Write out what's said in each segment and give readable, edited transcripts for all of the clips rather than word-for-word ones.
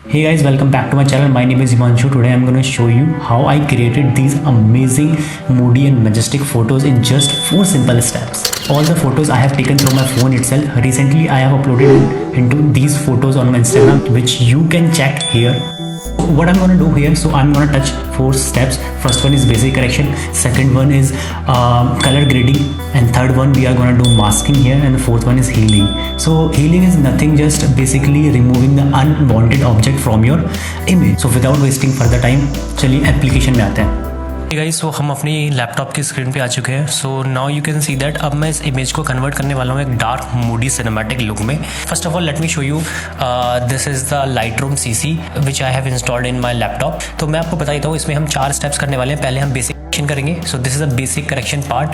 Hey guys, welcome back to my channel. My name is Himanshu. Today I'm going to show you how I created these amazing, moody and majestic photos in just 4 simple steps. All the photos I have taken from my phone itself. Recently I have uploaded into these photos on my Instagram, which you can check here. What I'm going to do here, so I'm going to touch 4 steps. First one is basic correction, second one is color grading, and third one we are going to do masking here, and the fourth one is healing. So healing is nothing, just basically removing the unwanted object from your image. So without wasting further time, चलिए application में आते हैं। Guys, सो हम अपनी laptop की screen पे आ चुके हैं। सो now you can see that अब मैं इस इमेज को कन्वर्ट करने वाला हूँ एक डार्क मूडी सिनेमैटिक लुक में। First of all let me show you, this is the Lightroom CC which I have installed in my laptop. तो मैं आपको बता देता हूँ, इसमें हम 4 स्टेप्स करने वाले हैं। पहले हम बेसिक करेक्शन करेंगे। So this is a basic correction part,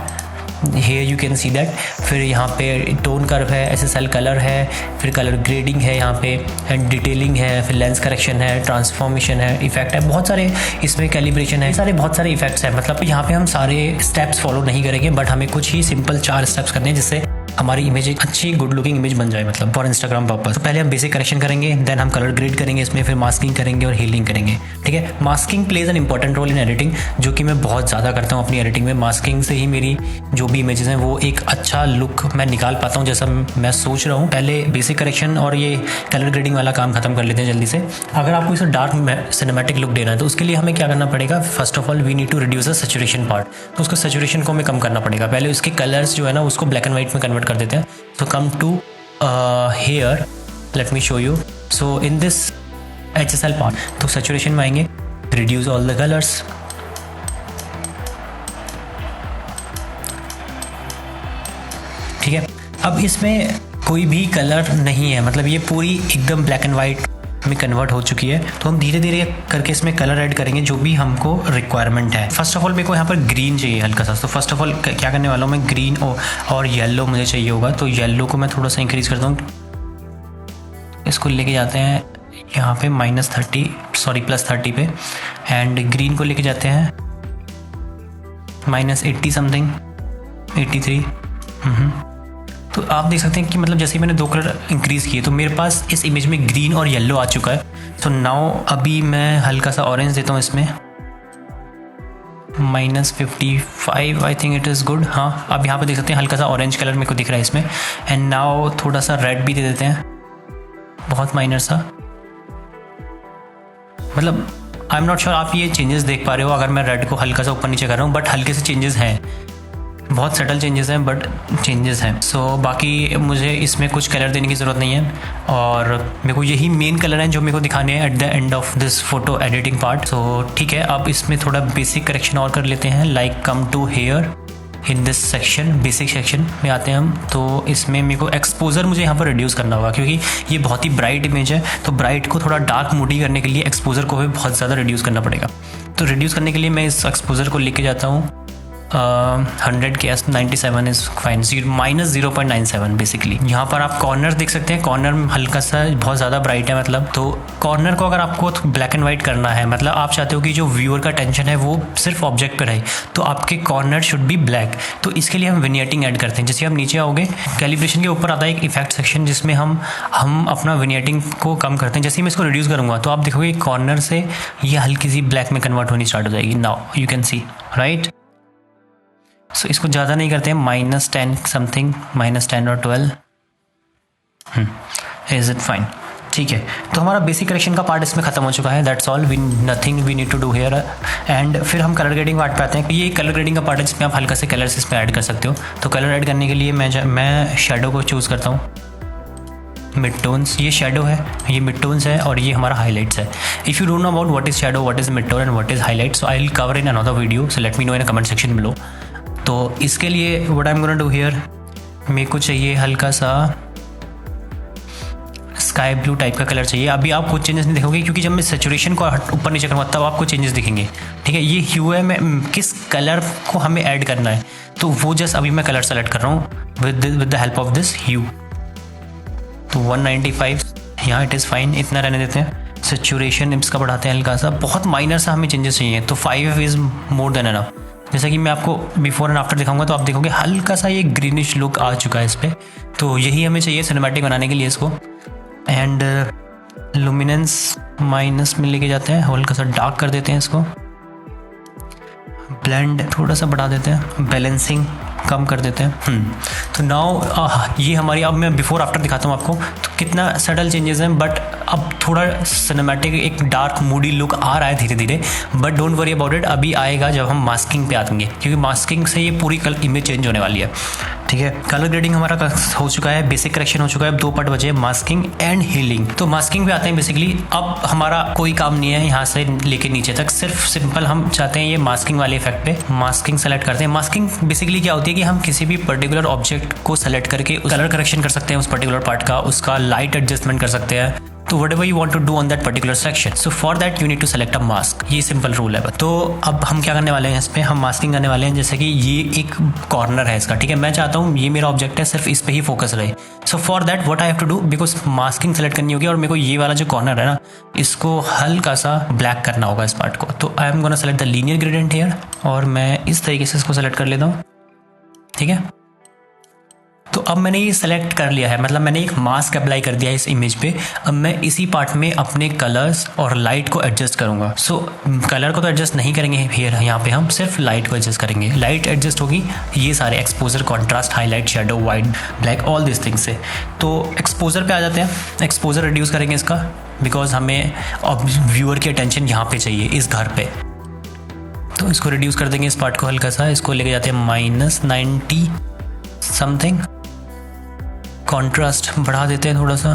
here you can see that. फिर यहाँ पे टोन कर्व है, SSL कलर है, फिर कलर ग्रेडिंग है यहाँ पे, एंड डिटेलिंग है, फिर लेंस करेक्शन है, ट्रांसफॉर्मेशन है, इफेक्ट है, बहुत सारे इसमें कैलिब्रेशन है, सारे बहुत सारे इफेक्ट्स हैं। मतलब यहाँ पे हम सारे स्टेप्स फॉलो नहीं करेंगे, बट हमें कुछ ही सिंपल 4 स्टेप्स करने हैं जिससे हमारी इमेज एक अच्छी गुड लुकिंग इमेज बन जाए, मतलब फॉर इंस्टाग्राम पर्पस। तो पहले हम बेसिक करेक्शन करेंगे, देन हम कलर ग्रेड करेंगे इसमें, फिर मास्किंग करेंगे और हीलिंग करेंगे। ठीक है, masking plays an important role in editing, जो कि मैं बहुत ज़्यादा करता हूँ अपनी एडिटिंग में। मास्किंग से ही मेरी जो भी इमेजेस हैं वो एक अच्छा लुक मैं निकाल पाता हूँ, जैसा मैं सोच रहा हूँ। पहले बेसिक करेक्शन और ये कलर ग्रेडिंग वाला काम खत्म कर लेते हैं जल्दी से। अगर आपको इसे डार्क सिनेमैटिक लुक देना है तो उसके लिए हमें क्या करना पड़ेगा, first of all we need to reduce the saturation part. तो उसको सैचुरेशन को हमें कम करना पड़ेगा। पहले उसके कलर्स जो है ना उसको ब्लैक एंड वाइट में कन्वर्ट कर देते हैं। So come to here, let me show you. So in this HSL part, तो saturation में आएंगे, reduce all the colors, ठीक है। अब इसमें कोई भी कलर नहीं है, मतलब ये पूरी एकदम ब्लैक एंड वाइट में कन्वर्ट हो चुकी है। तो हम धीरे धीरे करके इसमें कलर ऐड करेंगे जो भी हमको रिक्वायरमेंट है। फर्स्ट ऑफ ऑल मेरे को यहाँ पर ग्रीन चाहिए हल्का सा। तो फर्स्ट ऑफ ऑल क्या करने वाला हूँ मैं, ग्रीन और येलो मुझे चाहिए होगा। तो येलो को मैं थोड़ा सा इंक्रीज़ करता हूँ, इसको लेके जाते हैं यहाँ पे +30 पे, एंड ग्रीन को लेके जाते हैं -80 समथिंग, 83। तो आप देख सकते हैं कि मतलब जैसे ही मैंने 2 कलर इंक्रीज़ किए तो मेरे पास इस इमेज में ग्रीन और येलो आ चुका है। सो नाउ अभी मैं हल्का सा ऑरेंज देता हूँ इसमें, -55 I think it is good. हाँ, अब यहाँ पे देख सकते हैं हल्का सा ऑरेंज कलर मेरे को दिख रहा है इसमें। एंड नाउ थोड़ा सा रेड भी दे देते हैं, बहुत माइनर सा। मतलब आई एम नॉट श्योर आप ये चेंजेस देख पा रहे हो अगर मैं रेड को हल्का सा ऊपर नीचे कर रहा हूँ, बट हल्के से चेंजेस हैं, बहुत सटल चेंजेस हैं बट चेंजेस हैं। सो बाकी मुझे इसमें कुछ कलर देने की ज़रूरत नहीं है, और मेरे को यही मेन कलर हैं जो मेरे को दिखाने हैं at the end of this photo editing part. So ठीक है, अब इसमें थोड़ा बेसिक करेक्शन और कर लेते हैं। Like come to here in this section, basic section में आते हैं हम। तो इसमें मेरे को एक्सपोजर मुझे यहाँ पर रिड्यूस करना होगा, क्योंकि ये बहुत ही ब्राइट इमेज है। तो ब्राइट को थोड़ा डार्क मूडी करने के लिए एक्सपोजर को भी बहुत ज़्यादा रिड्यूस करना पड़ेगा। तो रिड्यूस करने के लिए मैं इस एक्सपोजर को लेके जाता हूँ 100 के 97 इज़ फाइन, -0.97 बेसिकली। यहाँ पर आप कॉर्नर देख सकते हैं, कॉर्नर में हल्का सा बहुत ज़्यादा ब्राइट है। मतलब तो कॉर्नर को अगर आपको ब्लैक एंड वाइट करना है, मतलब आप चाहते हो कि जो व्यूअर का टेंशन है वो सिर्फ ऑब्जेक्ट पे रहे, तो आपके कॉर्नर शुड बी ब्लैक। तो इसके लिए हम विनियटिंग ऐड करते हैं। जैसे हम नीचे आओगे, कैलिब्रेशन के ऊपर आता है एक इफेक्ट सेक्शन जिसमें हम अपना विनियटिंग को कम करते हैं। जैसे ही मैं इसको रिड्यूस करूँगा तो आप देखोगे कॉर्नर से ये हल्की सी ब्लैक में कन्वर्ट होनी स्टार्ट हो जाएगी। Now you can see right. So इसको ज़्यादा नहीं करते हैं, -10 समथिंग, -10 और 12। इज़ इट फाइन, ठीक है। तो हमारा बेसिक करेक्शन का पार्ट इसमें खत्म हो चुका है। That's all, nothing we need to do here. And फिर हम कलर ग्रेडिंग पार्ट पे आते हैं। ये कलर ग्रेडिंग का पार्ट है जिसमें आप हल्का से कलर्स इसमें ऐड कर सकते हो। तो कलर ऐड करने के लिए मैं शेडो को चूज़ करता हूँ, मिड टोन्स। ये शेडो है, ये मिड टोन्स है, और ये हमारा हाईलाइट्स है। If you don't know about what is shadow, what is mid tone and what is highlight, so I will cover in another video, so let me know in comment section below. तो इसके लिए what I am gonna do here, मेरे को चाहिए हल्का सा sky blue type का colour चाहिए। अभी आप कुछ चेंजेस नहीं देखोगे, क्योंकि जब मैं सैचुरेशन को ऊपर नीचे करूँगा तब आपको चेंजेस दिखेंगे। ठीक है, ये ह्यू है, मैं किस कलर को हमें ऐड करना है, तो वो जस्ट अभी मैं कलर सेलेक्ट कर रहा हूँ with the help of this hue. तो 195 यहाँ इट इज़ फाइन, इतना रहने देते हैं। सैचुरेशन इसका बढ़ाते हैं हल्का सा, बहुत माइनर सा हमें चेंजेस चाहिए। तो 5 इज़ मोर देन एनफ। जैसा कि मैं आपको बिफोर एंड आफ्टर दिखाऊंगा तो आप देखोगे हल्का सा ये ग्रीनिश लुक आ चुका है इस पर। तो यही हमें चाहिए सिनेमैटिक बनाने के लिए इसको। एंड लुमिनेंस माइनस में लेके जाते हैं, हल्का सा डार्क कर देते हैं इसको, ब्लेंड थोड़ा सा बढ़ा देते हैं, बैलेंसिंग कम कर देते हैं। तो नाउ ये हमारी, अब मैं बिफोर आफ्टर दिखाता हूँ आपको तो कितना सटल चेंजेस हैं, बट अब थोड़ा सिनेमैटिक एक डार्क मूडी लुक आ रहा है धीरे धीरे, but don't worry about it, अभी आएगा जब हम मास्किंग पे आएंगे, क्योंकि मास्किंग से ये पूरी इमेज चेंज होने वाली है। ठीक है, कलर ग्रेडिंग हमारा हो चुका है, बेसिक करेक्शन हो चुका है, 2 पार्ट बचे, मास्किंग एंड हीलिंग। तो मास्किंग पे आते हैं। बेसिकली अब हमारा कोई काम नहीं है यहाँ से लेके नीचे तक, सिर्फ सिंपल हम चाहते हैं ये मास्किंग वाले इफेक्ट पे मास्किंग सेलेक्ट करते हैं। मास्किंग बेसिकली क्या होती है कि हम किसी भी पर्टिकुलर ऑब्जेक्ट को सेलेक्ट करके कलर करेक्शन कर सकते हैं उस पर्टिकुलर पार्ट का, उसका लाइट एडजस्टमेंट कर सकते हैं, तो whatever you want to do on that particular section, so for that you need to select a mask। ये सिंपल रूल है। तो अब हम क्या करने वाले हैं, इस पे हम मास्किंग करने वाले हैं। जैसे कि ये एक कॉर्नर है इसका, ठीक है, मैं चाहता हूँ ये मेरा ऑब्जेक्ट है, सिर्फ इस पे ही फोकस रहे। So for that what I have to do, because masking select करनी होगी और मेरे को ये वाला जो कॉर्नर है ना, इसको हल्का सा ब्लैक करना होगा इस पार्ट को। तो आई am gonna select the linear gradient here, और मैं इस तरीके से इसको सेलेक्ट कर लेता हूँ। ठीक है, तो अब मैंने ये सेलेक्ट कर लिया है, मतलब मैंने एक मास्क अप्लाई कर दिया है इस इमेज पे। अब मैं इसी पार्ट में अपने कलर्स और लाइट को एडजस्ट करूंगा। सो कलर को तो एडजस्ट नहीं करेंगे हियर, यहाँ पे हम सिर्फ लाइट को एडजस्ट करेंगे। लाइट एडजस्ट होगी ये सारे exposure, contrast, highlight, shadow, white, black, all this things से। तो एक्सपोजर पे आ जाते हैं। एक्सपोजर रिड्यूस करेंगे इसका, बिकॉज हमें अब व्यूअर की अटेंशन यहाँ पे चाहिए, इस घर पे। तो इसको रिड्यूस कर देंगे इस पार्ट को हल्का सा, इसको लेके जाते हैं -90 समथिंग। कॉन्ट्रास्ट बढ़ा देते हैं थोड़ा सा,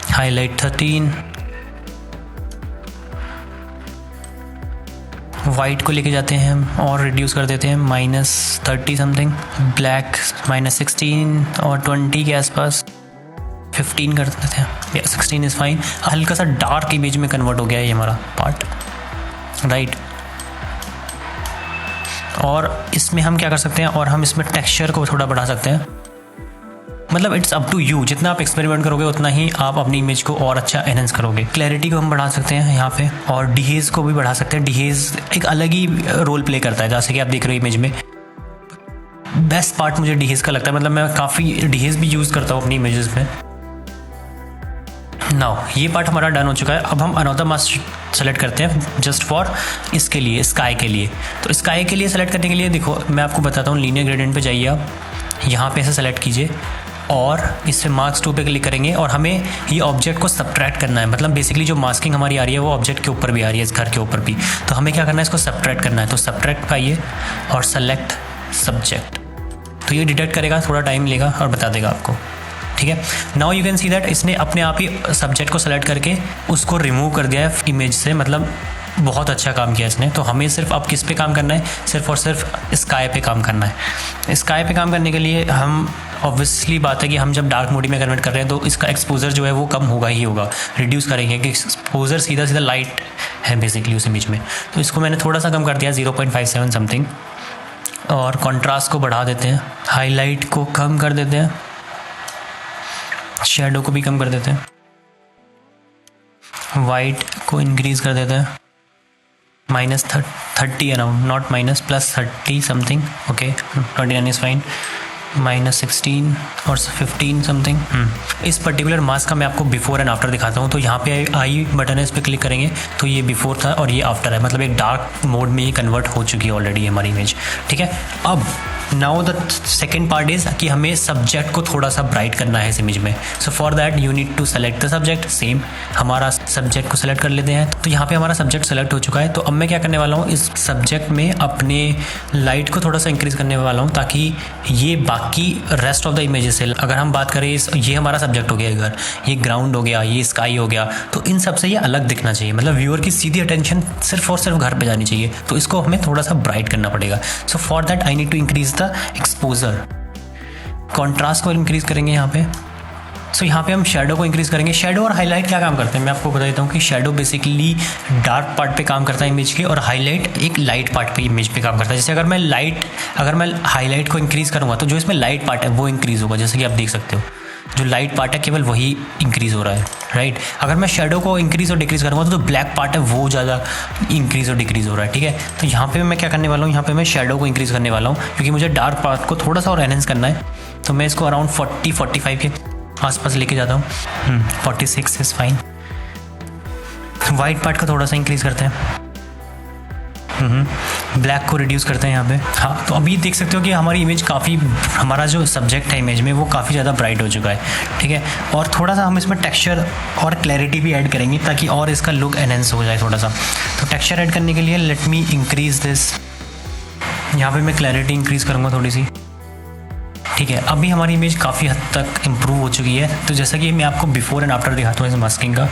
हाईलाइट 13, वाइट को लेके जाते हैं हम और रिड्यूस कर देते हैं -30 समथिंग, ब्लैक -16 और 20 के आसपास, 15 कर देते हैं, या 16 इज़ फाइन। हल्का सा डार्क इमेज में कन्वर्ट हो गया है ये हमारा पार्ट, राइट। और इसमें हम क्या कर सकते हैं, और हम इसमें टेक्सचर को थोड़ा बढ़ा सकते हैं। मतलब इट्स अप टू यू, जितना आप एक्सपेरिमेंट करोगे उतना ही आप अपनी इमेज को और अच्छा एनहेंस करोगे। क्लैरिटी को हम बढ़ा सकते हैं यहाँ पे, और डिहेज को भी बढ़ा सकते हैं। डिहेज एक अलग ही रोल प्ले करता है, जैसे कि आप देख रहे हो इमेज में। बेस्ट पार्ट मुझे डिहेज का लगता है, मतलब मैं काफ़ी डिहेज भी यूज़ करता हूँ अपनी इमेजेस में। नाउ ये पार्ट हमारा डन हो चुका है। अब हम अनदर मास्क सेलेक्ट करते हैं जस्ट फॉर इसके लिए, स्काई के लिए। तो स्काई के लिए सेलेक्ट करने के लिए देखो मैं आपको बताता हूँ, लीनियर ग्रेडियंट पे जाइए आप, यहाँ पे ऐसे सेलेक्ट कीजिए और इससे मार्क्स 2 पे क्लिक करेंगे, और हमें ये ऑब्जेक्ट को सब्ट्रैक्ट करना है। मतलब बेसिकली जो मास्किंग हमारी आ रही है वो ऑब्जेक्ट के ऊपर भी आ रही है, इस घर के ऊपर भी। तो हमें क्या करना है, इसको सब्ट्रैक्ट करना है। तो सब्ट्रैक्ट पे आइए और सेलेक्ट सब्जेक्ट, तो ये डिटेक्ट करेगा, थोड़ा टाइम लेगा और बता देगा आपको। ठीक है, now you can see that इसने अपने आप ही सब्जेक्ट को सेलेक्ट करके उसको रिमूव कर दिया है इमेज से। मतलब बहुत अच्छा काम किया इसने। तो हमें सिर्फ अब किस पे काम करना है, सिर्फ और सिर्फ स्काई पे काम करना है। स्काई पे काम करने के लिए हम ऑब्वियसली बात है कि हम जब डार्क मोड में कन्वर्ट कर रहे हैं तो इसका एक्सपोजर जो है वो कम होगा ही होगा, रिड्यूस करेंगे कि एक्सपोजर सीधा सीधा लाइट है बेसिकली उस इमेज में। तो इसको मैंने थोड़ा सा कम कर दिया 0.57 समथिंग, और कॉन्ट्रास्ट को बढ़ा देते हैं, हाईलाइट को कम कर देते हैं, शेडो को भी कम कर देते हैं, वाइट को इंक्रीज कर देते हैं -30 around, not minus, +30 something, okay 29 is fine, -16 और 15 समथिंग। इस पर्टिकुलर मास्क का मैं आपको बिफोर एंड आफ्टर दिखाता हूँ। तो यहाँ पे आई बटन है, इस पर क्लिक करेंगे तो ये बिफोर था और ये आफ्टर है, मतलब एक डार्क मोड में ये कन्वर्ट हो चुकी है ऑलरेडी हमारी इमेज। ठीक है, अब now the second part is कि हमें सब्जेक्ट को थोड़ा सा ब्राइट करना है इस इमेज में। So for that you need to select the subject. Same हमारा सब्जेक्ट को सेलेक्ट कर लेते हैं। तो यहाँ पे हमारा सब्जेक्ट सेलेक्ट हो चुका है। तो अब मैं क्या करने वाला हूँ, इस सब्जेक्ट में अपने लाइट को थोड़ा सा इंक्रीज करने वाला हूँ ताकि ये बाकी रेस्ट ऑफ द इमेजेस से, अगर हम बात करें ये हमारा सब्जेक्ट हो गया इधर, ये ग्राउंड हो गया, ये स्काई हो गया, तो इन सब से ये अलग दिखना चाहिए। मतलब व्यूअर की सीधी अटेंशन सिर्फ और सिर्फ घर पे जानी चाहिए। तो इसको हमें थोड़ा सा ब्राइट करना पड़ेगा। So for that I need to increase the exposure. Contrast को इंक्रीज करेंगे यहाँ पे। सो यहाँ पे हम शेडो को इंक्रीज करेंगे। शेडो और हाईलाइट क्या काम करते हैं मैं आपको बता देता हूँ कि शेडो बेसिकली डार्क पार्ट पे काम करता है इमेज के, और हाईलाइट एक लाइट पार्ट पे इमेज पे काम करता है। जैसे अगर मैं हाईलाइट को इंक्रीज करूँगा तो जो इसमें लाइट पार्ट है वो इंक्रीज होगा, जैसे कि आप देख सकते हो जो लाइट पार्ट है केवल वही इंक्रीज हो रहा है, राइट। अगर मैं शेडो को इंक्रीज और डिक्रीज करूँगा तो जो ब्लैक पार्ट है वो ज़्यादा इंक्रीज और डिक्रीज हो रहा है, ठीक है। तो यहाँ पे मैं क्या करने वाला हूँ, यहाँ पे मैं शेडो को इंक्रीज करने वाला हूँ क्योंकि मुझे डार्क पार्ट को थोड़ा सा और एनहेंस करना है। तो मैं इसको अराउंड 40-45 के आसपास लेके जाता हूँ। 46 इज़ फाइन। वाइट पार्ट का थोड़ा सा इंक्रीज़ करते हैं। ब्लैक को रिड्यूस करते हैं यहाँ पे। हाँ, तो अभी देख सकते हो कि हमारी इमेज काफ़ी, हमारा जो सब्जेक्ट है इमेज में वो काफ़ी ज़्यादा ब्राइट हो चुका है, ठीक है। और थोड़ा सा हम इसमें टेक्सचर और क्लैरिटी भी ऐड करेंगे ताकि और इसका लुक एनहेंस हो जाए थोड़ा सा। तो टेक्सचर ऐड करने के लिए लेट मी इंक्रीज़ दिस। यहाँ पे मैं क्लैरिटी इंक्रीज़ करूँगा थोड़ी सी, ठीक है। अभी हमारी इमेज काफ़ी हद तक इम्प्रूव हो चुकी है। तो जैसा कि मैं आपको बिफोर एंड आफ्टर दिखाता हूँ इस मास्किंग का।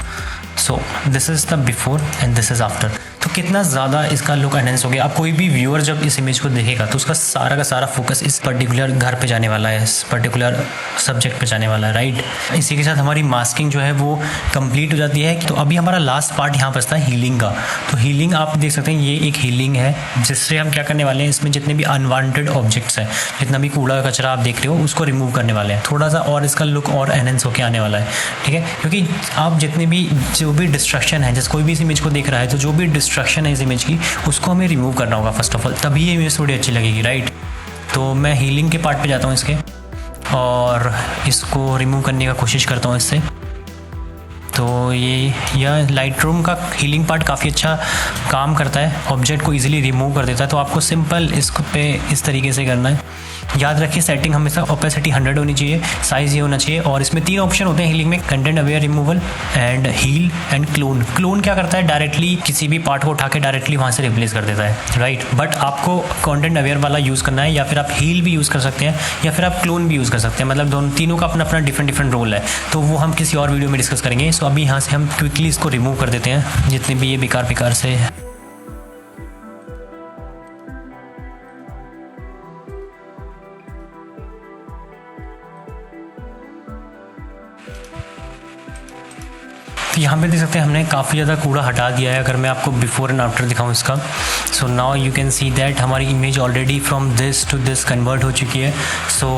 सो this is the before and this is after. तो कितना ज़्यादा इसका लुक एनहेंस हो गया। अब कोई भी व्यूअर जब इस इमेज को देखेगा तो उसका सारा का सारा फोकस इस पर्टिकुलर घर पे जाने वाला है, इस पर्टिकुलर सब्जेक्ट पे जाने वाला है, राइट। इसी के साथ हमारी मास्किंग जो है वो कंप्लीट हो जाती है। तो अभी हमारा लास्ट पार्ट यहाँ बचता है हीलिंग का। तो हीलिंग आप देख सकते हैं, ये एक हीलिंग है जिससे हम क्या करने वाले हैं, इसमें जितने भी अनवांटेड ऑब्जेक्ट्स हैं, जितना भी कूड़ा कचरा आप देख रहे हो उसको रिमूव करने वाले हैं। थोड़ा सा और इसका लुक और एनहेंस होकर आने वाला है, ठीक है। क्योंकि आप जितने भी जो भी डिस्ट्रक्शन है, जैसे कोई भी इस इमेज को देख रहा है तो जो भी डिस्ट्रक्शन है इस इमेज की उसको हमें रिमूव करना होगा फर्स्ट ऑफ ऑल, तभी ये इमेज थोड़ी अच्छी लगेगी, राइट। तो मैं हीलिंग के पार्ट पे जाता हूँ इसके और इसको रिमूव करने का कोशिश करता हूँ इससे। तो ये यह लाइट रूम का हीलिंग पार्ट काफ़ी अच्छा काम करता है, ऑब्जेक्ट को इजीली रिमूव कर देता है। तो आपको सिंपल इस पे इस तरीके से करना है। याद रखिए सेटिंग हमेशा ओपेसिटी 100 होनी चाहिए, साइज़ ये होना चाहिए। और इसमें 3 ऑप्शन होते हैं हीलिंग में, content aware removal and heal and clone. Clone क्या करता है, डायरेक्टली किसी भी पार्ट को उठा के डायरेक्टली वहाँ से रिप्लेस कर देता है, राइट। बट आपको कंटेंट अवेयर वाला यूज़ करना है, या फिर आप हील भी यूज़ कर सकते हैं या फिर आप क्लोन भी यूज़ कर सकते हैं। मतलब दोनों तीनों का अपना अपना डिफरेंट रोल है। तो वो हम किसी और वीडियो में डिस्कस करेंगे। सो अभी यहाँ से हम क्विकली इसको रिमूव कर देते हैं जितने भी ये बेकार से। यहाँ पे देख सकते हैं हमने काफ़ी ज़्यादा कूड़ा हटा दिया है। अगर मैं आपको बिफोर एंड आफ्टर दिखाऊँ इसका, so now you can see that हमारी image already from this to this convert हो चुकी है। सो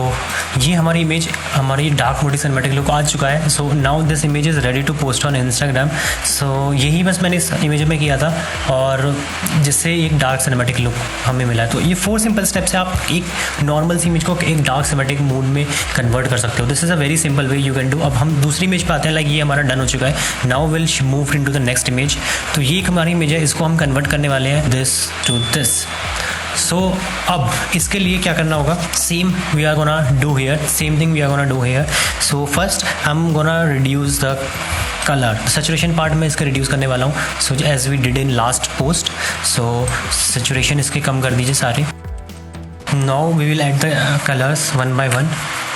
ये हमारी इमेज, हमारी डार्क मोडी सिनेमैटिक लुक आ चुका है। So now this image is ready to post on Instagram. So यही बस मैंने इस इमेज में किया था और जिससे एक डार्क सिनेमैटिक लुक हमें मिला है। तो ये 4 सिंपल स्टेप्स से आप एक नॉर्मल सी इमेज को एक डार्क सिनेमैटिक मूड में कन्वर्ट कर सकते हो। This is a very simple way you can do. अब हम दूसरी इमेज पे आते हैं। लाइक ये हमारा डन हो चुका है। Now will move into the next image. तो ये एक हमारी इमेज है, इसको हम कन्वर्ट करने वाले हैं दिस टू दिस। सो अब इसके लिए क्या करना होगा, same we are gonna do here, same thing we are gonna do here. So first I am gonna reduce the colour, saturation part में इसका रिड्यूस करने वाला हूँ। So as we did in last post. So saturation इसके कम कर दीजिए सारे। Now we will add the colours 1 by 1।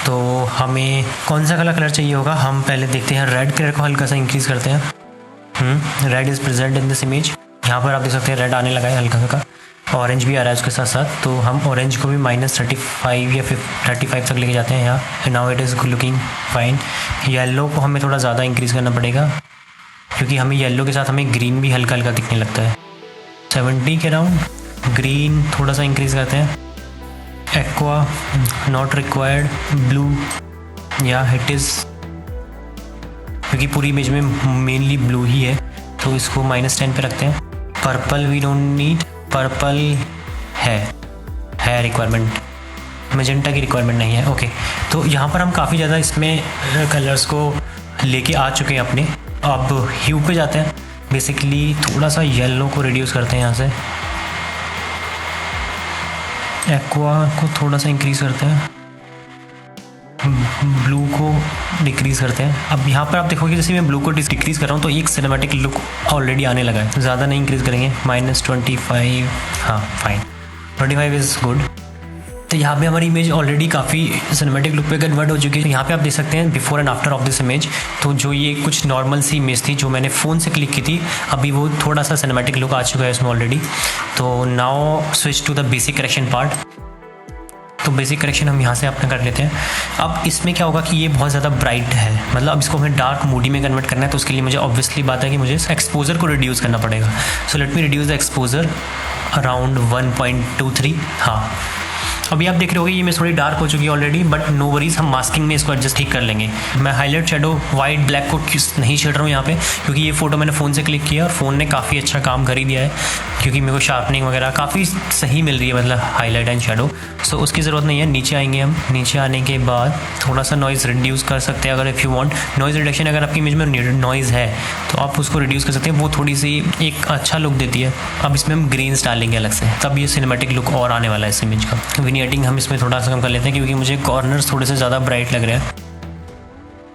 तो हमें कौन सा कलर चाहिए होगा, हम पहले देखते हैं। रेड कलर को हल्का सा इंक्रीज़ करते हैं। Red is present in this image. यहाँ पर आप देख सकते हैं रेड आने लगा है हल्का हल्का, ऑरेंज भी आ रहा है उसके साथ साथ। तो हम ऑरेंज को भी -35 या 35 तक लेके जाते हैं यहाँ। Now it is looking fine. Yellow को हमें थोड़ा ज़्यादा इंक्रीज़ करना पड़ेगा क्योंकि हमें येलो के साथ हमें ग्रीन भी हल्का हल्का दिखने लगता है। 70 के अराउंड। ग्रीन थोड़ा सा इंक्रीज़ करते हैं। Aqua not required. ब्लू या इट इज़, क्योंकि पूरी इमेज में मेनली ब्लू ही है तो इसको -10 पे रखते हैं। Purple we don't need, purple है रिक्वायरमेंट, मैजेंटा की रिक्वायरमेंट नहीं है। ओके, तो यहाँ पर हम काफ़ी ज़्यादा इसमें कलर्स को लेके आ चुके हैं अपने। अब ह्यू पे जाते हैं। बेसिकली थोड़ा सा येलो को रिड्यूस करते हैं यहाँ से। एक्वा को थोड़ा सा इंक्रीज़ करते हैं। ब्लू को डिक्रीज़ करते हैं। अब यहाँ पर आप देखोगे जैसे मैं ब्लू को डिक्रीज़ कर रहा हूँ तो एक सिनेमैटिक लुक ऑलरेडी आने लगा है। ज़्यादा नहीं इंक्रीज़ करेंगे, -25। हाँ फाइन, 25 इज़ गुड। तो यहाँ पे हमारी इमेज ऑलरेडी काफ़ी सिनेमैटिक लुक पे कन्वर्ट हो चुकी है। यहाँ पे आप देख सकते हैं before and after of this image. तो जो ये कुछ नॉर्मल सी इमेज थी जो मैंने फ़ोन से क्लिक की थी, अभी वो थोड़ा सा सिनेमैटिक लुक आ चुका है इसमें ऑलरेडी। तो now switch to the basic correction part. तो बेसिक करेक्शन हम यहाँ से अपना कर लेते हैं। अब इसमें क्या होगा कि ये बहुत ज़्यादा ब्राइट है, मतलब अब इसको हमें डार्क मूडी में कन्वर्ट करना है। तो उसके लिए मुझे ऑब्वियसली बात है कि मुझे एक्सपोजर को रिड्यूस करना पड़ेगा। So let me reduce the exposure around 1.23। हाँ, अभी आप देख रहे होगे ये मेरी थोड़ी डार्क हो चुकी है ऑलरेडी, बट नो वरीज, हम मास्किंग में इसको एडजस्ट ठीक कर लेंगे। मैं हाईलाइट शेडो वाइट ब्लैक को नहीं छेड़ रहा हूँ यहाँ पे, क्योंकि ये फोटो मैंने फ़ोन से क्लिक किया और फ़ोन ने काफ़ी अच्छा काम कर ही दिया है, क्योंकि मेरे को शार्पनिंग वगैरह काफ़ी सही मिल रही है, मतलब हाईलाइट एंड शेडो। सो उसकी ज़रूरत नहीं है। नीचे आएंगे हम, नीचे आने के बाद थोड़ा सा नॉइज़ रिड्यूस कर सकते हैं अगर if you want. Noise reduction अगर आपकी इमेज में नॉइज़ है तो आप उसको रिड्यूस कर सकते हैं, वो थोड़ी सी एक अच्छा लुक देती है। अब इसमें हम ग्रेन्स डालेंगे अलग से, तब ये सिनेमैटिक लुक और आने वाला है इस इमेज का। विनियटिंग हम इसमें थोड़ा सा कम कर लेते हैं, क्योंकि मुझे कॉर्नर्स थोड़े से ज़्यादा ब्राइट लग रहे हैं।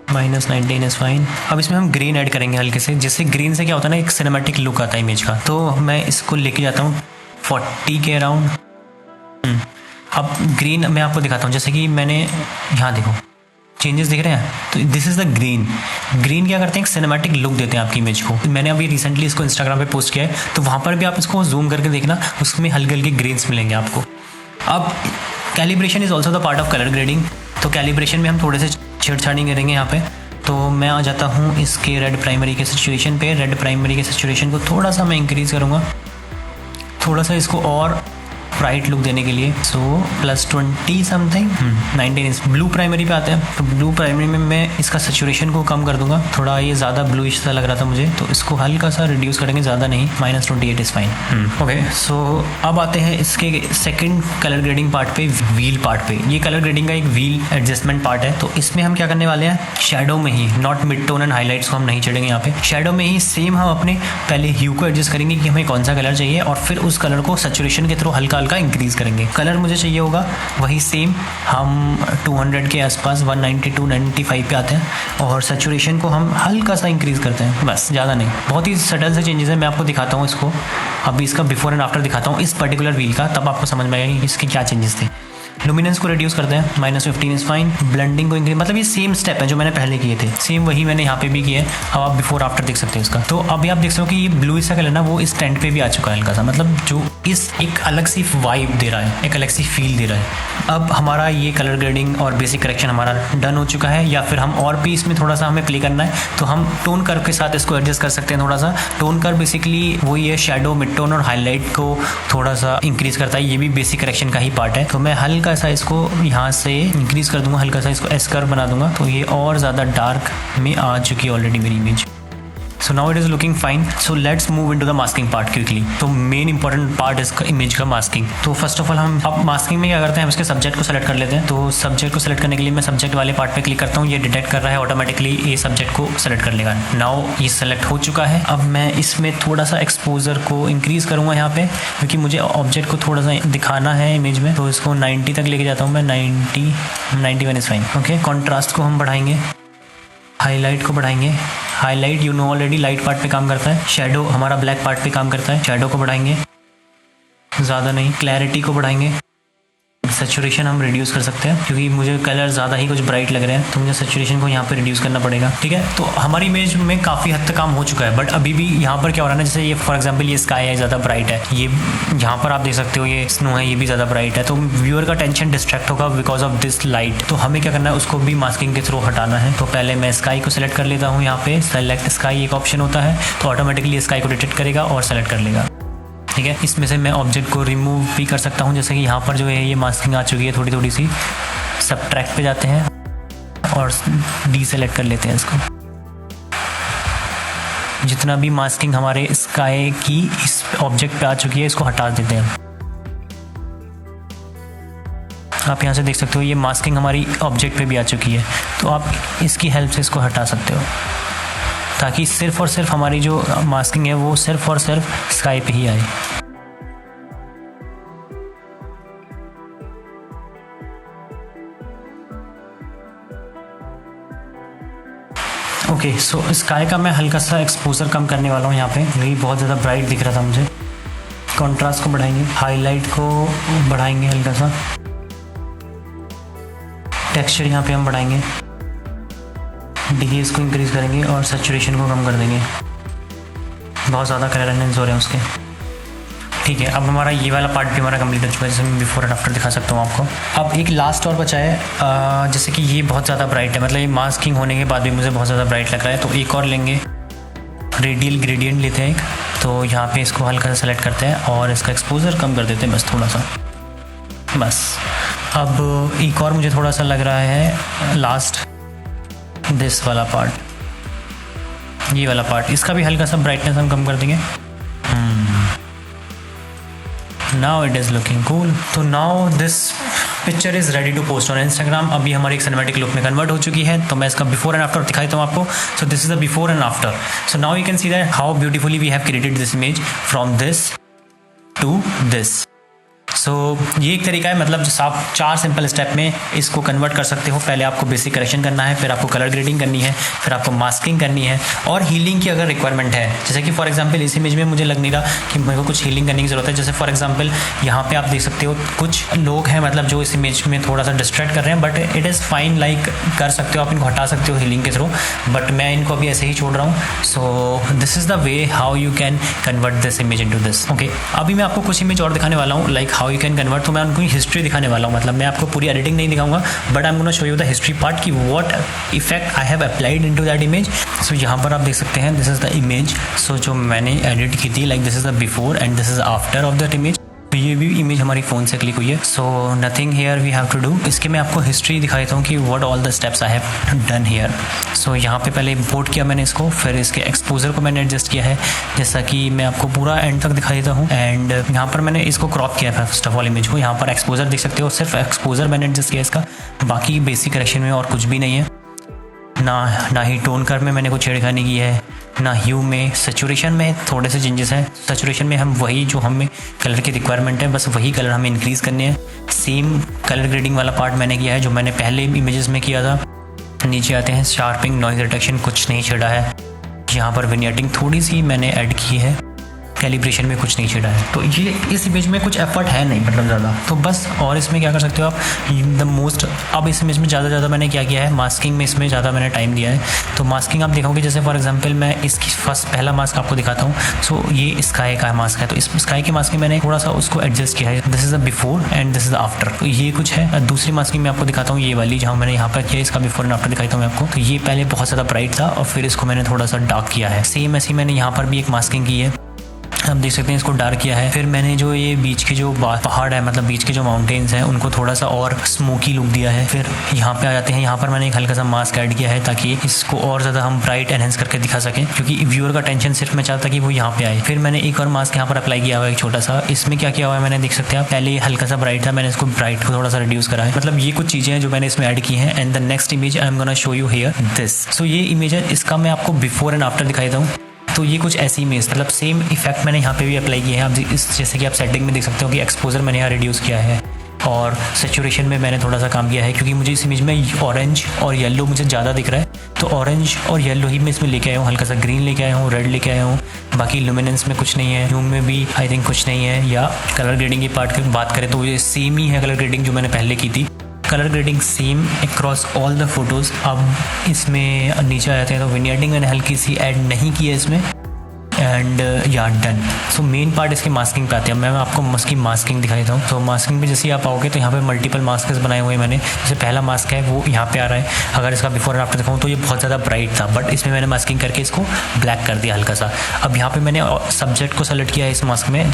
-19 इज़ फाइन। अब इसमें हम ग्रीन ऐड करेंगे हल्के से, जिससे ग्रीन से क्या होता है ना, एक सिनेमैटिक लुक आता है इमेज का। तो मैं इसको लेके जाता हूँ 40 के अराउंड। अब ग्रीन मैं आपको दिखाता हूँ, जैसे कि मैंने यहाँ देखो चेंजेस दिख रहे हैं, तो this is the green. Green क्या करते हैं, एक सिनेमैटिक लुक देते हैं आपकी इमेज को। मैंने अभी रिसेंटली इसको इंस्टाग्राम पे पोस्ट किया है, तो वहाँ पर भी आप इसको जूम करके देखना, उसमें हल्के हल्के ग्रेन्स मिलेंगे आपको। अब calibration is also the part of colour grading, तो कैलिब्रेशन में हम थोड़े से छेड़छाड़ी करेंगे यहाँ पे। तो मैं आ जाता हूँ इसके रेड प्राइमरी के सिचुएशन पे। रेड प्राइमरी के सिचुएशन को थोड़ा सा मैं इंक्रीज़ करूँगा, थोड़ा सा इसको और ब्राइट लुक देने के लिए। सो +20 समथिंग, 19 ब्लू प्राइमरी पे आते हैं। तो ब्लू प्राइमरी में मैं इसका सेचुरेशन को कम कर दूंगा, थोड़ा ये ज़्यादा ब्लूइश सा लग रहा था मुझे, तो इसको हल्का सा रिड्यूस करेंगे, ज़्यादा नहीं। -28 इज़ फाइन। ओके, सो अब आते हैं इसके सेकंड कलर ग्रेडिंग पार्ट पे, व्हील पार्ट पे। ये कलर ग्रेडिंग का एक व्हील एडजस्टमेंट पार्ट है। तो इसमें हम क्या करने वाले हैं, शेडो में ही, not mid tone and highlights को हम नहीं छेड़ेंगे यहाँ पे। शेडो में ही सेम हम अपने पहले ह्यू को एडजस्ट करेंगे कि हमें कौन सा कलर चाहिए, और फिर उस कलर को सेचुरेशन के थ्रू हल्का हल्का इंक्रीज करेंगे। कलर मुझे चाहिए होगा वही सेम, हम 200 के आसपास 190 295 पे आते हैं, और सेचुरेशन को हम हल्का सा इंक्रीज करते हैं, बस ज़्यादा नहीं। बहुत ही सटल से चेंजेस है, मैं आपको दिखाता हूँ इसको। अभी इसका बिफोर एंड आफ्टर दिखाता हूँ इस पर्टिकुलर व्हील का, तब आपको समझ में आएगा कि इसके क्या चेंजेस थे। लुमिनेंस को रिड्यूस करते हैं, -15 इज़ फाइन। ब्लेंडिंग को इंक्रीज, मतलब ये सेम स्टेप है जो मैंने पहले किए थे, सेम वही मैंने यहाँ पे भी किया है। अब आप बिफोर आफ्टर देख सकते हैं इसका। तो अभी आप देख सकते हो कि ये ब्लू सा कलर ना, वो इस टेंट पे भी आ चुका है हल्का सा, मतलब जो इस एक अलग सी वाइब दे रहा है, एक अलग सी फील दे रहा है। अब हमारा ये कलर ग्रेडिंग और बेसिक करेक्शन हमारा डन हो चुका है, या फिर हम और भी इसमें थोड़ा सा हमें प्ले करना है, तो हम टोन कर्व के साथ इसको एडजस्ट कर सकते हैं थोड़ा सा। टोन कर्व बेसिकली वही है, शेडो, मिड टोन और हाईलाइट को थोड़ा सा इंक्रीज करता है, ये भी बेसिक करेक्शन का ही पार्ट है। तो मैं हल्का सा इसको यहाँ से इंक्रीज कर दूंगा, हल्का सा इसको एस कर्व बना दूंगा, तो ये और ज़्यादा डार्क में आ चुकी है ऑलरेडी मेरी image. So now it is looking fine. So let's move into the masking part quickly. तो मेन इंपॉर्टेंट पार्ट इसका इमेज का मास्किंग। तो फर्स्ट ऑफ ऑल हम अब मास्किंग में क्या करते हैं, हम इसके सब्जेक्ट को सेलेक्ट कर लेते हैं। तो सब्जेक्ट को सेलेक्ट करने के लिए मैं सब्जेक्ट वाले पार्ट पे क्लिक करता हूँ, ये डिटेक्ट कर रहा है ऑटोमेटिकली, ये सब्जेक्ट को सेलेक्ट कर लेगा। नाउ ये सेलेक्ट हो चुका है। अब मैं इसमें थोड़ा सा एक्सपोजर को इंक्रीज करूँगा यहाँ पे, क्योंकि मुझे ऑब्जेक्ट को थोड़ा सा दिखाना है इमेज में। तो इसको 90 तक लेके जाता हूँ मैं, 91 इज़ फाइन। ओके, कॉन्ट्रास्ट को हम बढ़ाएंगे, हाईलाइट को बढ़ाएंगे। Highlight you know already light part पे काम करता है। शेडो हमारा ब्लैक पार्ट पे काम करता है, शेडो को बढ़ाएंगे, ज़्यादा नहीं। क्लैरिटी को बढ़ाएंगे। सैचुरेशन हम रिड्यूस कर सकते हैं, क्योंकि मुझे कलर ज़्यादा ही कुछ ब्राइट लग रहे हैं, तो मुझे सैचुरेशन को यहाँ पे रिड्यूस करना पड़ेगा। ठीक है, तो हमारी इमेज में काफ़ी हद तक काम हो चुका है, बट अभी भी यहाँ पर क्या हो रहा है ना, जैसे ये फॉर एग्जांपल ये स्काई है, ज़्यादा ब्राइट है, ये यहाँ पर आप देख सकते हो ये स्नो है, ये भी ज़्यादा ब्राइट है, तो व्यूअर का टेंशन डिस्ट्रैक्ट होगा बिकॉज ऑफ दिस लाइट। तो हमें क्या करना है, उसको भी मास्किंग के थ्रू हटाना है। तो पहले मैं स्काई को सिलेक्ट कर लेता हूँ, यहाँ पे सेलेक्ट स्काई एक ऑप्शन होता है, तो ऑटोमेटिकली स्काई को डिटेक्ट करेगा और सेलेक्ट कर लेगा। ठीक है, इसमें से मैं ऑब्जेक्ट को रिमूव भी कर सकता हूँ, जैसे कि यहाँ पर जो है ये मास्किंग आ चुकी है थोड़ी थोड़ी सी। सबट्रैक्ट पे जाते हैं और डीसेलेक्ट कर लेते हैं इसको। जितना भी मास्किंग हमारे स्काई की इस ऑब्जेक्ट पे आ चुकी है, इसको हटा देते हैं। आप यहाँ से देख सकते हो ये मास्किंग हमारी ऑब्जेक्ट पे भी आ चुकी है, तो आप इसकी हेल्प से इसको हटा सकते हो, ताकि सिर्फ और सिर्फ हमारी जो मास्किंग है वो सिर्फ और सिर्फ स्काई पे ही आए। ओके, सो स्काई का मैं हल्का सा एक्सपोजर कम करने वाला हूँ यहाँ पे, यही बहुत ज़्यादा ब्राइट दिख रहा था मुझे। कॉन्ट्रास्ट को बढ़ाएंगे, हाईलाइट को बढ़ाएंगे हल्का सा, टेक्सचर यहाँ पे हम बढ़ाएंगे, डिग्रीज को इंक्रीज करेंगे और सैचुरेशन को कम कर देंगे। बहुत ज़्यादा कलर एनहेंस हो रहे हैं उसके। ठीक है, अब हमारा ये वाला पार्ट भी हमारा कंप्लीट हो चुका है, जैसे मैं बिफोर एंड आफ्टर दिखा सकता हूँ आपको। अब एक लास्ट और बचा है, जैसे कि ये बहुत ज़्यादा ब्राइट है, मतलब ये मास्किंग होने के बाद भी मुझे बहुत ज़्यादा ब्राइट लग रहा है, तो एक और लेंगे, रेडियल ग्रेडियंट लेते हैं एक। तो यहाँ पे इसको हल्का सा सेलेक्ट करते हैं और इसका एक्सपोजर कम कर देते हैं, बस थोड़ा सा, बस। अब एक और मुझे थोड़ा सा लग रहा है लास्ट दिस वाला पार्ट, ये वाला पार्ट, इसका भी हल्का सा ब्राइटनेस हम कम कर देंगे। Now it is looking cool. तो now this picture is ready to post on Instagram. अभी हमारी एक सिनेमैटिक लुक में कन्वर्ट हो चुकी है, तो मैं इसका बिफोर एंड आफ्टर दिखाई हूँ आपको। So this is the before and after. So now you can see that how beautifully we have created this image from this to this. So ये एक तरीका है, मतलब जो आप 4 सिंपल स्टेप में इसको कन्वर्ट कर सकते हो। पहले आपको बेसिक करेक्शन करना है, फिर आपको कलर ग्रेडिंग करनी है, फिर आपको मास्किंग करनी है और हीलिंग की अगर रिक्वायरमेंट है। जैसे कि फॉर एग्जांपल इस इमेज में मुझे लग नहीं रहा कि मेरे को कुछ हीलिंग करने की ज़रूरत है। जैसे फॉर एग्जांपल यहाँ पे आप देख सकते हो कुछ लोग हैं मतलब जो इस इमेज में थोड़ा सा डिस्ट्रैक्ट कर रहे हैं, but it is fine, like कर सकते हो आप, इनको हटा सकते हो हीलिंग के थ्रू, बट मैं इनको अभी ऐसे ही छोड़ रहा हूँ। सो this is the way how you can convert this image into this. Okay, अभी मैं आपको कुछ इमेज और दिखाने वाला हूँ, like how you can convert. तो मैं उनको हिस्ट्री दिखाने वाला हूँ, मतलब मैं आपको पूरी एडिटिंग नहीं दिखाऊंगा, but I am gonna show you the history part कि what effect I have applied into that image. So यहाँ पर आप देख सकते हैं this is the image, so जो मैंने एडिट की थी, like this is the before and this is after of that image. ये भी इमेज हमारी फ़ोन से क्लिक हुई है। So nothing here we have to do. इसके मैं आपको हिस्ट्री दिखा देता हूँ कि what all the steps I have done here. So यहाँ पे पहले इंपोर्ट किया मैंने इसको, फिर इसके एक्सपोजर को मैंने एडजस्ट किया है, जैसा कि मैं आपको पूरा एंड तक दिखा देता हूँ। एंड यहाँ पर मैंने इसको क्रॉप किया है फर्स्ट ऑफ ऑल इमेज को। यहाँ पर एक्सपोजर देख सकते हो, सिर्फ एक्सपोजर मैंने एडजस्ट किया इसका, बाकी बेसिक करेक्शन में और कुछ भी नहीं है। ना ही टोन कर्व में मैंने कुछ छेड़खानी की है, ना ह्यू में। सैचुरेशन में थोड़े से चेंजेस हैं। सैचुरेशन में हम वही जो हमें कलर की रिक्वायरमेंट है, बस वही कलर हमें इंक्रीज़ करने हैं। सेम कलर ग्रेडिंग वाला पार्ट मैंने किया है जो मैंने पहले इमेजेस में किया था। नीचे आते हैं, शार्पिंग, नॉइज रिडक्शन कुछ नहीं छेड़ा है। यहाँ पर विनियटिंग थोड़ी सी मैंने ऐड की है, कैलिब्रेशन में कुछ नहीं छेड़ा है। तो ये इस इमेज में कुछ एफर्ट है नहीं, मतलब ज़्यादा, तो बस। और इसमें क्या कर सकते हो आप, द मोस्ट, अब इस इमेज में ज़्यादा मैंने क्या किया है, मास्किंग में इसमें ज़्यादा मैंने टाइम दिया है। तो मास्किंग आप देखोगे, जैसे फॉर एग्जांपल मैं इसकी पहला मास्क आपको दिखाता हूँ। सो ये स्काई का मास्क है, तो इस स्काई की मास्किंग मैंने थोड़ा सा उसको एडजस्ट किया है। This is the before and this is after. तो ये कुछ है। दूसरी मास्किंग मैं आपको दिखाता हूँ, ये वाली जहाँ मैंने यहाँ पर किया, इसका बिफोर एंड आफ्टर दिखाता हूँ मैं आपको। तो ये पहले बहुत ज़्यादा ब्राइट था और फिर इसको मैंने थोड़ा सा डार्क किया है। सेम ऐसी मैंने यहाँ पर भी एक मास्किंग की है, आप देख सकते हैं, इसको डार्क किया है। फिर मैंने जो ये बीच के जो पहाड़ है, मतलब बीच के जो माउंटेन्स हैं, उनको थोड़ा सा और स्मोकी लुक दिया है। फिर यहाँ पे आ जाते हैं, यहाँ पर मैंने एक हल्का सा मास्क ऐड किया है ताकि इसको और ज़्यादा हम ब्राइट एनहेंस करके दिखा सकें, क्योंकि व्यूअर का टेंशन सिर्फ मैं चाहता कि वो यहाँ पे आए। फिर मैंने एक और मास्क यहाँ पर अप्लाई किया हुआ है, एक छोटा सा। इसमें क्या किया हुआ है मैंने, देख सकते हैं आप, पहले ये हल्का सा ब्राइट था, मैंने इसको ब्राइट को थोड़ा सा रिड्यूस करा है। मतलब ये कुछ चीज़ें हैं जो मैंने इसमें ऐड की हैं। And the next image I am gonna show you here this. So ये इमेज है, इसका मैं आपको बिफोर एंड आफ्टर दिखाई देता हूँ। तो ये कुछ ऐसी इमेज, मतलब सेम इफेक्ट मैंने यहाँ पे भी अप्लाई किया है। आप इस जैसे कि आप सेटिंग में देख सकते हो कि एक्सपोजर मैंने यहाँ रिड्यूस किया है और सैचुरेशन में मैंने थोड़ा सा काम किया है, क्योंकि मुझे इस इमेज में ऑरेंज और येलो मुझे ज़्यादा दिख रहा है। तो ऑरेंज और येलो ही मैं इसमें लेके आया हूँ, हल्का सा ग्रीन लेके आया हूँ, रेड लेके आया हूँ। बाकी लुमिनेंस में कुछ नहीं है, ह्यू में भी आई थिंक कुछ नहीं है। या कलर ग्रेडिंग की पार्ट की बात करें तो ये सेम ही है कलर ग्रेडिंग जो मैंने पहले की थी। Colour grading same across all the photos. अब इसमें नीचे आ जाते हैं, तो विनियटिंग मैंने हल्की सी ऐड नहीं की है इसमें। एंड या डन। सो मेन पार्ट इसकी मास्किंग पे आते हैं। मैं आपको इसकी मास्किंग दिखा देता हूँ। तो मास्किंग पे जैसे आप आओगे तो यहाँ पे मल्टीपल मास्क बनाए हुए हैं मैंने। जैसे पहला मास्क है वो यहाँ पे आ रहा है, अगर इसका बिफोर एंड आफ्टर दिखाऊँ तो ये बहुत ज़्यादा ब्राइट था, बट इसमें मैंने मास्किंग करके इसको ब्लैक कर दिया हल्का सा। अब यहाँ पर मैंने सब्जेक्ट को सेलेक्ट किया है इस मास्क में,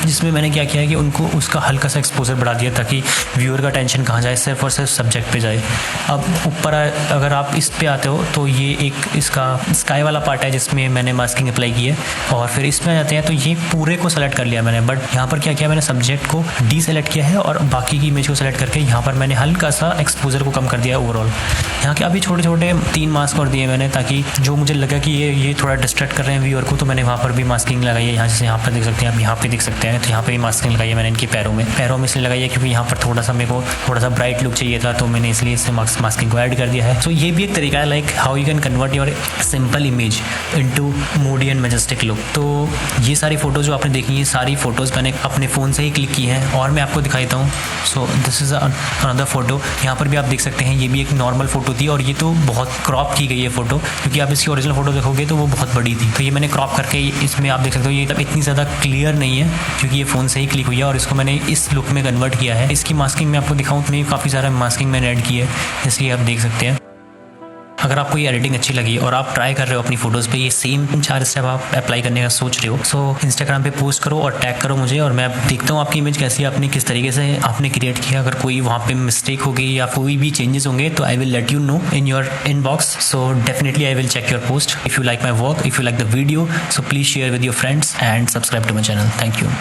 जिसमें मैंने क्या किया है कि उनको उसका हल्का सा एक्सपोजर बढ़ा दिया ताकि व्यूअर का टेंशन कहाँ जाए, सिर्फ और सिर्फ सब्जेक्ट पे जाए। अब ऊपर अगर आप इस पे आते हो तो ये एक इसका स्काई वाला पार्ट है जिसमें मैंने मास्किंग अप्लाई की है। और फिर इसमें जाते हैं तो ये पूरे को सेलेक्ट कर लिया मैंने, बट यहाँ पर क्या किया मैंने, सब्जेक्ट को डी सेलेक्ट किया है और बाकी की इमेज को सेलेक्ट करके यहाँ पर मैंने हल्का सा एक्सपोजर को कम कर दिया ओवरऑल। यहाँ के अभी छोटे छोटे 3 मास्क और दिए मैंने, ताकि जो मुझे लगा कि ये थोड़ा डिस्ट्रैक्ट कर रहे हैं व्यूअर को, तो मैंने वहाँ पर भी मास्किंग लगाई है। यहाँ जैसे यहाँ पर देख सकते हैं आप, यहाँ पे देख सकते हैं, तो यहाँ पे भी मास्किंग लगाई है मैंने इनकी पैरों में इसलिए लगाई है क्योंकि यहाँ पर थोड़ा सा मेरे को थोड़ा सा ब्राइट लुक चाहिए था, तो मैंने इसलिए इससे मास्किंग को ऐड कर दिया है। सो ये भी एक तरीका है, like how you can convert your simple image into Moody and majestic look. तो ये सारी फोटोज़ जो आपने देखी हैं, सारी फोटोज़ मैंने अपने फ़ोन से ही क्लिक की हैं और मैं आपको दिखाता हूँ। सो दिस इज़ अनदर फोटो। यहाँ पर भी आप देख सकते हैं, ये भी एक नॉर्मल फ़ोटो थी और ये तो बहुत क्रॉप की गई है फ़ोटो, क्योंकि आप इसकी ओरिजिनल फ़ोटो देखोगे तो वो बहुत बड़ी थी। तो ये मैंने क्रॉप करके इसमें आप देख सकते हो, ये तब इतनी ज़्यादा क्लियर नहीं है क्योंकि ये फ़ोन से ही क्लिक हुई है और इसको मैंने इस लुक में कन्वर्ट किया है। इसकी मास्किंग मैं आपको दिखाऊँ तो काफ़ी सारा मास्किंग मैंने ऐड की है, जैसे कि आप देख सकते हैं। अगर आपको ये एडिटिंग अच्छी लगी और आप ट्राई कर रहे हो अपनी फोटोज़ पे ये सेम 4 स्टेप आप अप्लाई करने का सोच रहे हो, सो इंस्टाग्राम पे पोस्ट करो और टैग करो मुझे, और मैं देखता हूँ आपकी इमेज कैसी है, आपने किस तरीके से आपने क्रिएट किया। अगर कोई वहाँ पे मिस्टेक हो गई या कोई भी चेंजेस होंगे तो I will let you know in your inbox. So definitely I will check your post. If you like my work, if you like the video, so please share with your friends and subscribe to my channel. Thank you.